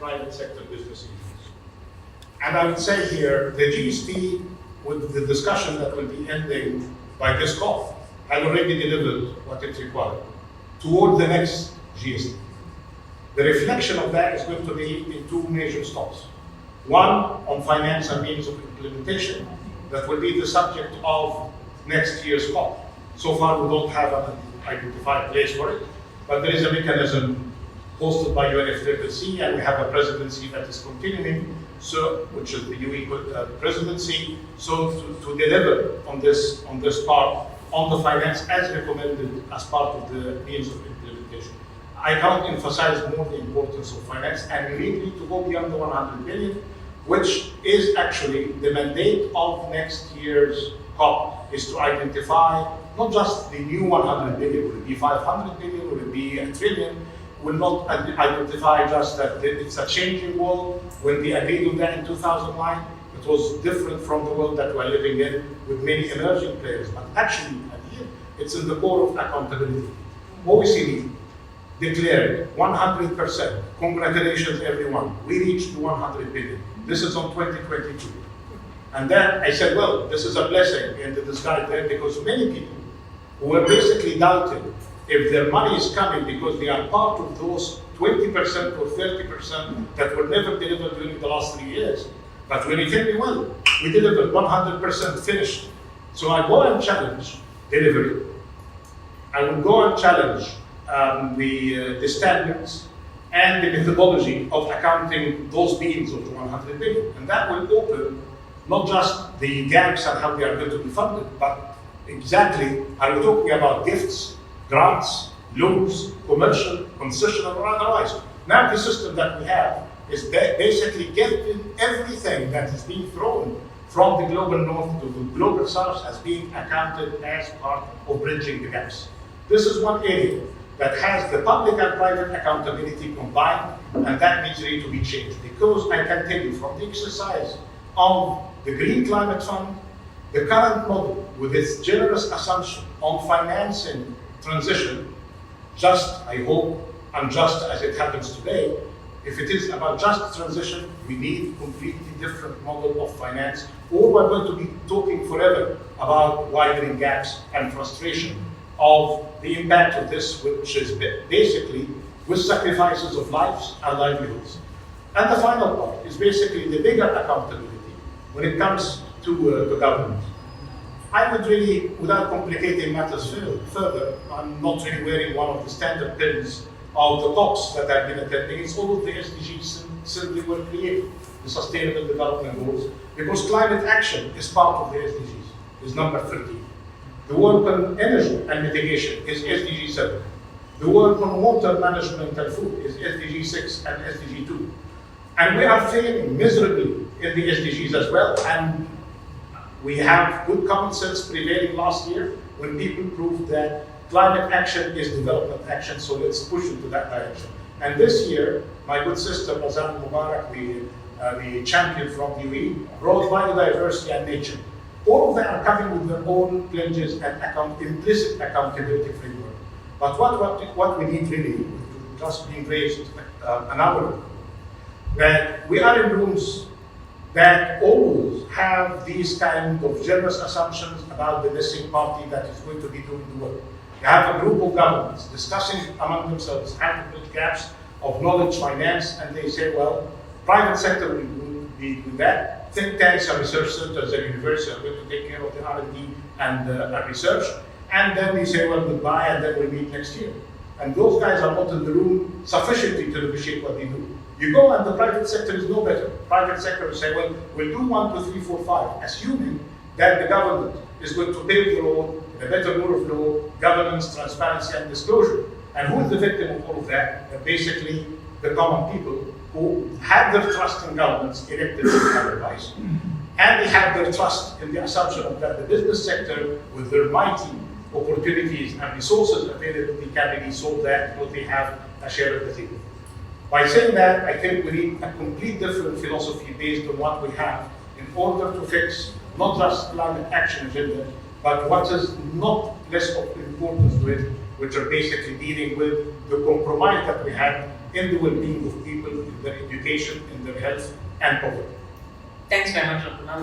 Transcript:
private sector business issues. And I would say here, the GST, with the discussion that will be ending by this COP, had already delivered what it required toward the next GST. The reflection of that is going to be in two major stops. One, on finance and means of implementation, that will be the subject of next year's COP. So far, we don't have an identified place for it, but there is a mechanism hosted by UniteActDeliver, and we have a presidency that is continuing, so which is the UE presidency, so to deliver on this part on the finance as recommended as part of the means of implementation. I can't emphasize more the importance of finance, and we need to go beyond the 100 billion, which is actually the mandate of next year's COP, is to identify not just the new 100 billion, will it be 500 billion, will it be a trillion, will not identify just that it's a changing world. When we agreed on that in 2009, it was different from the world that we're living in with many emerging players, but actually, it's in the core of accountability. OECD declared 100%. Congratulations, everyone. We reached 100 billion. This is on 2022. And then I said, well, this is a blessing in the disguise there, because many people who were basically doubting if their money is coming because they are part of those 20% or 30% that were never delivered during the last 3 years. But when you tell me, well, we delivered 100% finished. So I go and challenge delivery. I will go and challenge the standards and the methodology of accounting those beings of the 100 billion. And that will open not just the gaps and how they are going to be funded, but exactly are we talking about gifts, grants, loans, commercial, concessional, or otherwise. Now the system that we have is basically getting everything that is being thrown from the global north to the global south as being accounted as part of bridging the gaps. This is one area that has the public and private accountability combined, and that needs really to be changed. Because I can tell you from the exercise of the Green Climate Fund, the current model with its generous assumption on financing transition, just, I hope, unjust as it happens today, if it is about just transition, we need a completely different model of finance, or we're going to be talking forever about widening gaps and frustration of the impact of this, which is basically with sacrifices of lives and livelihoods. And the final part is basically the bigger accountability when it comes to government. I would really, without complicating matters further, I'm not really wearing one of the standard pins of the COPs that I've been attending. It's all of the SDGs simply were created, the Sustainable Development Goals, because climate action is part of the SDGs, is number 13. The work on energy and mitigation is SDG 7. The work on water management and food is SDG 6 and SDG 2. And we are failing miserably in the SDGs as well. And we have good common sense prevailing last year when people proved that climate action is development action, so let's push into that direction. And this year, my good sister, Razan Mubarak, the champion from the UE, brought biodiversity and nature. All of them are coming with their own pledges and implicit accountability framework. But what we need really, just being raised an hour ago, that we are in rooms that always have these kind of generous assumptions about the missing party that is going to be doing the work. You have a group of governments discussing among themselves how to bridge gaps of knowledge, finance, and they say, well, private sector will do that. Think tanks and research centers and universities are going to take care of the R&D and research. And then we say, well, goodbye, and then we'll meet next year. And those guys are not in the room sufficiently to negotiate what they do. You go and the private sector is no better. Private sector will say, well, we'll do 1, 2, 3, 4, 5, assuming that the government is going to pave the road, a better rule of law, governance, transparency, and disclosure. And who is the victim of all of that? Basically, the common people who have their trust in governments elected to have advice. And they have their trust in the assumption of that the business sector, with their mighty opportunities and resources available, can really solve that because they have a share of the table. By saying that, I think we need a complete different philosophy based on what we have in order to fix not just climate action agenda, but what is not less of importance to it, which are basically dealing with the compromise that we had in the well-being of people, in their education, in their health and poverty. Thanks very much, Dr. Mahmoud.